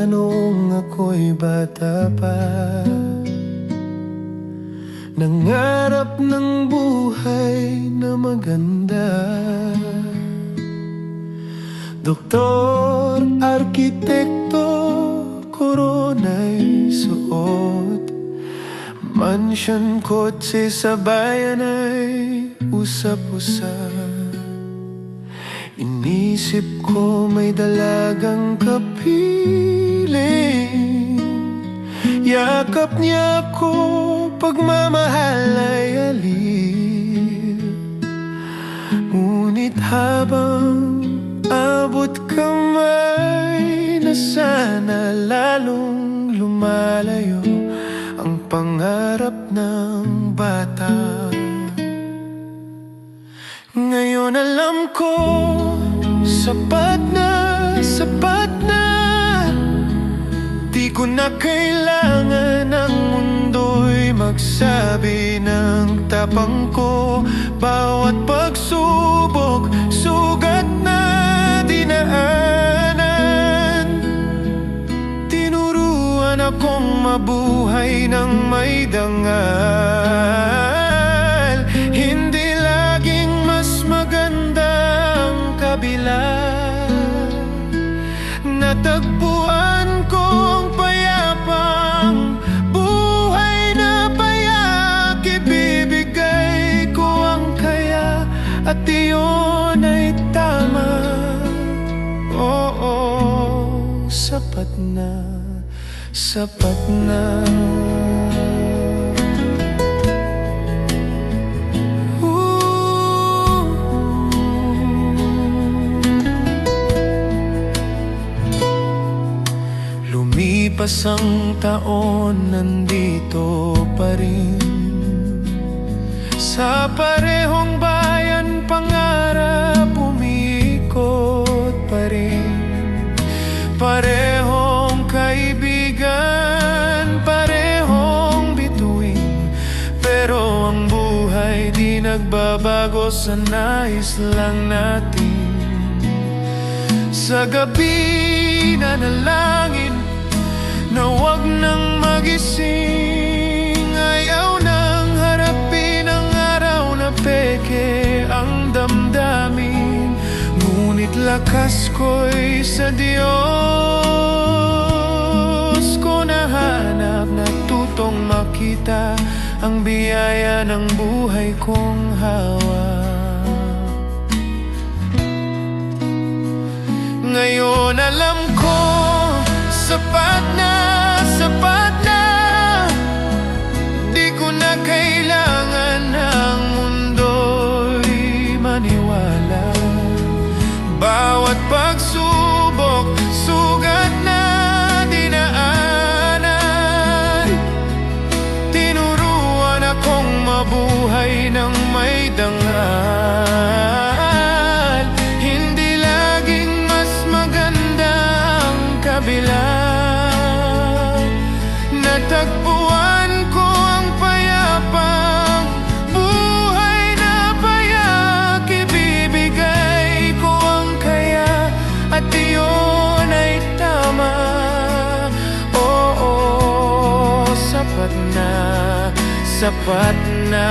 noong ako'y bata pa, nangarap ng buhay na maganda. Doktor, arkitekto, korona'y suot, mansyon, kotse sa bayan ay usap-usap. Inisip ko may dalagang kapiling, yakap niya ako, pagmamahal ay aliw. Ngunit habang abot kamay na sana lalong lumalayo ang pangarap ng bata. Ngayon alam ko, sapat na, sapat na. Di ko na kailangan ang mundo'y magsabi ng tapang ko. Bawat pagsubok, sugat na dinaanan. Tinuruan akong mabuhay ng may dangal. Hindi laging mas maganda ang kabila. Natagpuan kong payapang buhay na payak. Ibibigay ko ang kaya at iyon ay tama. Oo, sapat na, sapat na. Lumipas ang taon, nandito pa rin sa parehong bayan, pangarap umiikot pa rin. Parehong kaibigan, parehong bituin, pero ang buhay di nagbabago sa nais lang natin. Sa gabi nanalangin na wag nang magising, ayaw nang harapin ang araw na peke ang damdamin. Ngunit lakas ko'y sa Diyos ko nahanap, natutong makita ang biyaya ng buhay kong hawak. Ngayon alam ko, sapat na, sapat na. Di ko na kailangan ang mundo'y maniwala. Bawat pagsubok, sugat na dinaanan. Tinuruan akong mabuhay ng may dangal. Hindi laging mas maganda ang kabila. Natagpuan ko ang payapang buhay na payak. Ibibigay ko ang kaya at iyon ay tama. Oo, sapat na, sapat na.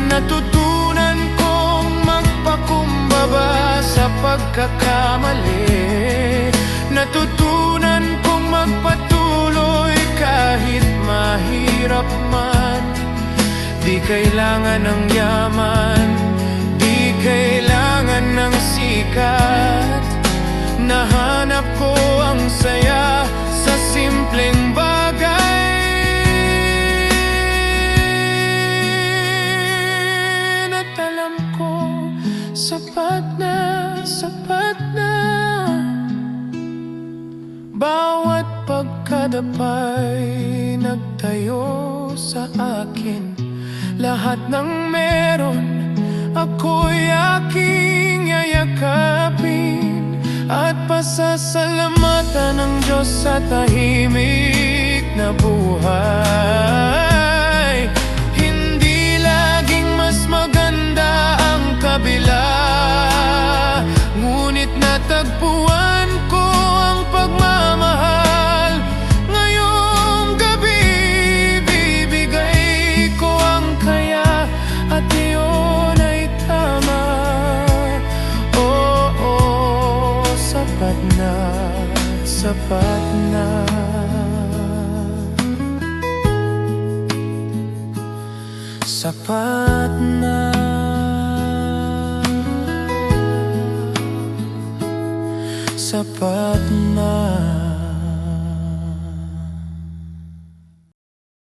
Natutunan kong magpakumbaba sa pagkakamali. Natutunan kong magpatuloy kahit mahirap man. Di kailangan ng yaman, di kailangan ng sikat. Nahanap ko ang saya sa simpleng bagay. At alam ko, sapat na, sapat na. Bawat pagkadapay nagtayo sa akin. Lahat ng meron, ako'y aking yayakapin at pasasalamatan ng Diyos sa tahimik na buhay. Hindi laging mas maganda ang kabila, ngunit natagpuan ko na. Sapat na. Sapat na.